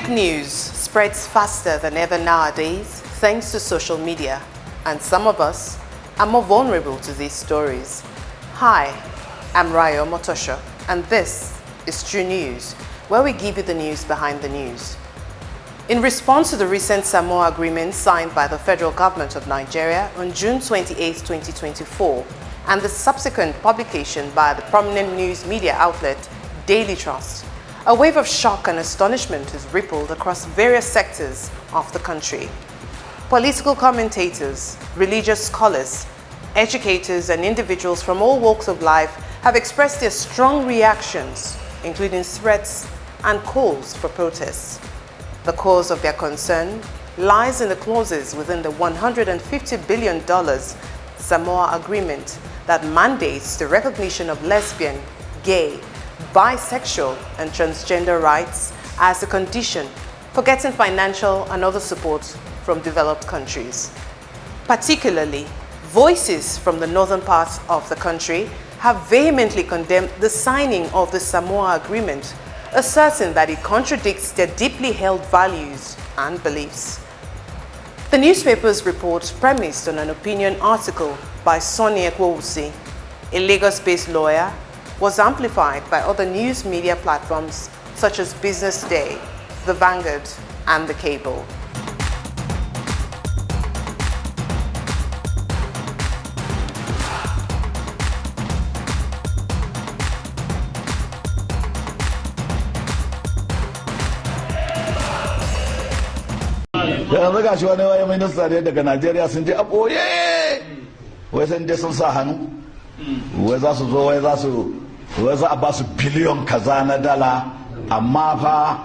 Fake news spreads faster than ever nowadays thanks to social media, and some of us are more vulnerable to these stories. Hi, I'm Rayo Motosho, and this is True News, where we give you the news behind the news. In response to the recent Samoa agreement signed by the federal government of Nigeria on June 28, 2024, and the subsequent publication by the prominent news media outlet Daily Trust, a wave of shock and astonishment has rippled across various sectors of the country. Political commentators, religious scholars, educators, and individuals from all walks of life have expressed their strong reactions, including threats and calls for protests. The cause of their concern lies in the clauses within the $150 billion Samoa agreement that mandates the recognition of lesbian, gay, bisexual, and transgender rights as a condition for getting financial and other support from developed countries. Particularly, voices from the northern part of the country have vehemently condemned the signing of the Samoa agreement, asserting that it contradicts their deeply held values and beliefs. The newspaper's report, premised on an opinion article by Sonny Ekwowusi, a Lagos-based lawyer, was amplified by other news media platforms such as Business Day, The Vanguard, and The Cable. yanzu ga shi wani waye minista ne daga Najeriya sun je a ɓoye wai sun je sun sa hannu wai za su zo wai za a ba su biliyon kaza na dala amma fa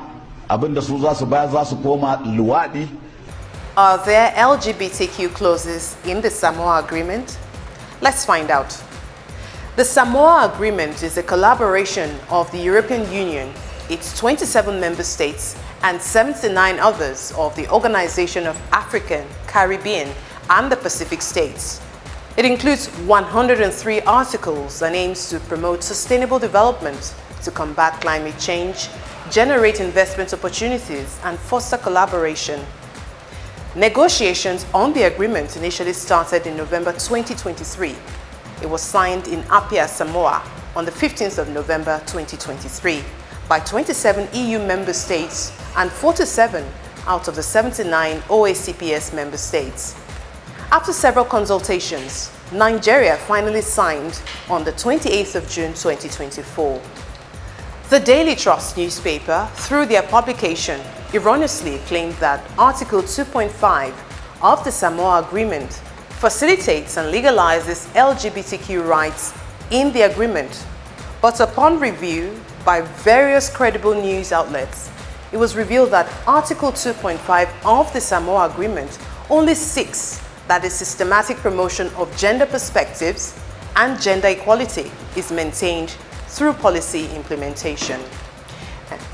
abinda su za su bayar za su koma luwaɗi. Are there LGBTQ clauses in the Samoa Agreement? Let's find out. The Samoa Agreement is a collaboration of the European Union, its 27 member states, and 79 others of the Organization of African, Caribbean, and the Pacific States. It includes 103 articles and aims to promote sustainable development, to combat climate change, generate investment opportunities, and foster collaboration. Negotiations on the agreement initially started in November 2023. It was signed in Apia, Samoa on the 15th of November 2023 by 27 EU member states and 47 out of the 79 OACPS member states. After several consultations, Nigeria finally signed on the 28th of June 2024. The Daily Trust newspaper, through their publication, erroneously claimed that Article 2.5 of the Samoa Agreement facilitates and legalizes LGBTQ rights in the agreement. But upon review by various credible news outlets, it was revealed that Article 2.5 of the Samoa Agreement only seeks that the systematic promotion of gender perspectives and gender equality is maintained through policy implementation.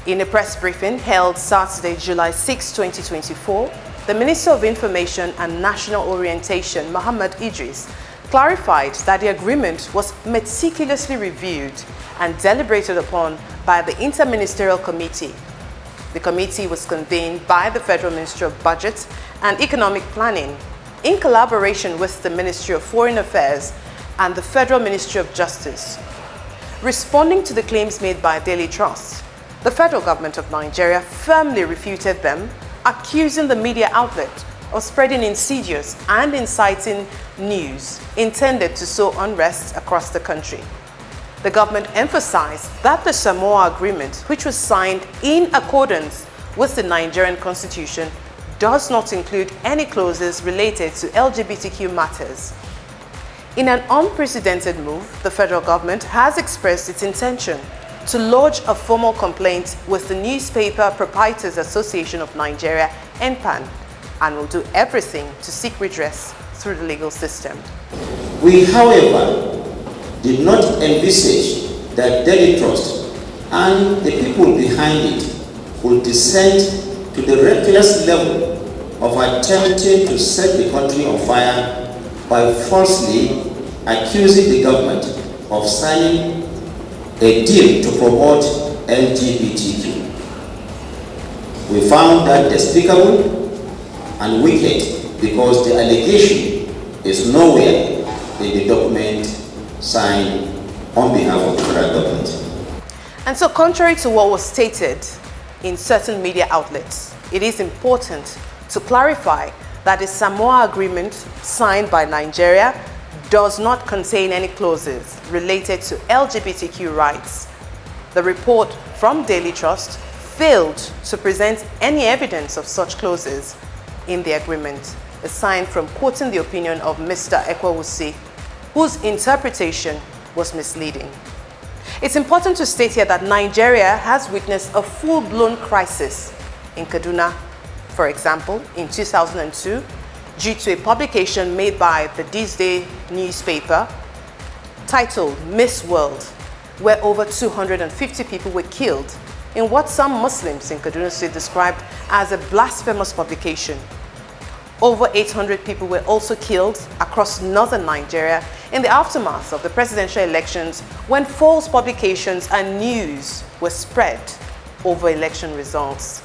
In a press briefing held Saturday, July 6, 2024, the Minister of Information and National Orientation, Muhammad Idris, clarified that the agreement was meticulously reviewed and deliberated upon by the Interministerial Committee. The committee was convened by the Federal Ministry of Budget and Economic Planning in collaboration with the Ministry of Foreign Affairs and the Federal Ministry of Justice. Responding to the claims made by Daily Trust, the federal government of Nigeria firmly refuted them, accusing the media outlet of spreading insidious and inciting news intended to sow unrest across the country. The government emphasized that the Samoa Agreement, which was signed in accordance with the Nigerian Constitution, does not include any clauses related to LGBTQ matters. In an unprecedented move, the federal government has expressed its intention to lodge a formal complaint with the Newspaper Proprietors Association of Nigeria, NPAN, and will do everything to seek redress through the legal system. We, however, did not envisage that Daily Trust and the people behind it would descend to the reckless level of attempting to set the country on fire by falsely accusing the government of signing a deal to promote LGBTQ. We found that despicable and wicked because the allegation is nowhere in the document signed on behalf of the federal government. And so, contrary to what was stated in certain media outlets, it is important to clarify that the Samoa Agreement signed by Nigeria does not contain any clauses related to LGBTQ rights. The report from Daily Trust failed to present any evidence of such clauses in the agreement, aside from quoting the opinion of Mr. Ekwawusi, whose interpretation was misleading. It's important to state here that Nigeria has witnessed a full-blown crisis in Kaduna, for example, in 2002, due to a publication made by the These Day newspaper titled Miss World, where over 250 people were killed in what some Muslims in Kaduna State described as a blasphemous publication. Over 800 people were also killed across northern Nigeria in the aftermath of the presidential elections when false publications and news were spread over election results.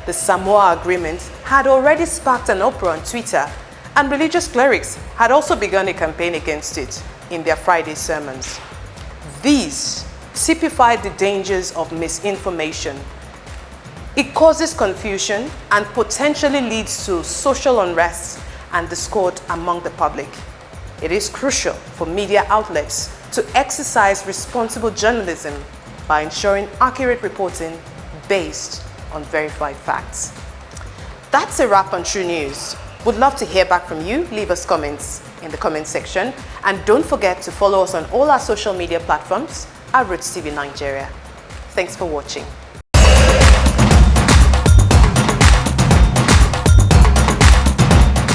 The Samoa Agreement had already sparked an uproar on Twitter, and religious clerics had also begun a campaign against it in their Friday sermons. These typified the dangers of misinformation. It causes confusion and potentially leads to social unrest and discord among the public. It is crucial for media outlets to exercise responsible journalism by ensuring accurate reporting based on verified facts. That's a wrap on True News. Would love to hear back from you. Leave us comments in the comment section. And don't forget to follow us on all our social media platforms at Roots TV Nigeria. Thanks for watching.